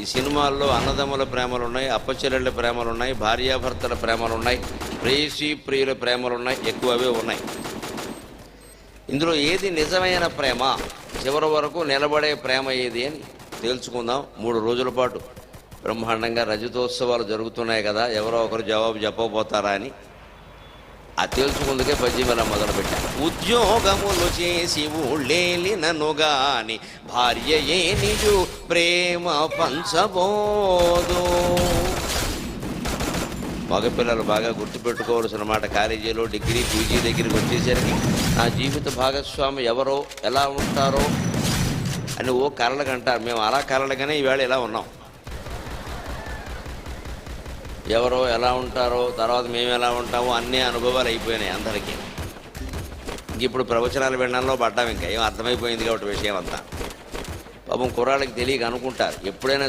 ఈ సినిమాల్లో అన్నదమ్ముల ప్రేమలు ఉన్నాయి, అప్పచెల్లెళ్ళ ప్రేమలు ఉన్నాయి, భార్యాభర్తల ప్రేమలు ఉన్నాయి, ప్రేయసీ ప్రియుల ప్రేమలు ఉన్నాయి, ఎక్కువ అవే ఉన్నాయి. ఇందులో ఏది నిజమైన ప్రేమ, చివరి వరకు నిలబడే ప్రేమ ఏది అని తేల్చుకుందాం. 3 రోజుల పాటు బ్రహ్మాండంగా రజతోత్సవాలు జరుగుతున్నాయి కదా, ఎవరో ఒకరు జవాబు చెప్పబోతారా అని ఆ తేల్చుకుందుకే పద్యం ఇలా మొదలుపెట్టాను. ఉద్యోగములు చేసి ఊళ్ళేలినను గాని భార్యయే నిజు ప్రేమ పంచబోదు. మగపిల్లలు బాగా గుర్తుపెట్టుకోవాల్సిన మాట, కాలేజీలో డిగ్రీ పీజీ దగ్గరికి వచ్చేసరికి నా జీవిత భాగస్వామి ఎవరో ఎలా ఉంటారో అని ఓ కలలుగంటారు. మేము అలా కలలుగానే ఈవేళ ఇలా ఉన్నాం. ఎవరో ఎలా ఉంటారో, తర్వాత మేము ఎలా ఉంటామో అన్ని అనుభవాలు అయిపోయినాయి అందరికీ. ఇప్పుడు ప్రవచనాలు వినడంలో పడ్డాం, ఇంకా ఏం అర్థమైపోయింది కాబట్టి విషయం అంతా. పాపం కుర్రాళ్ళకి తెలియక అనుకుంటారు, ఎప్పుడైనా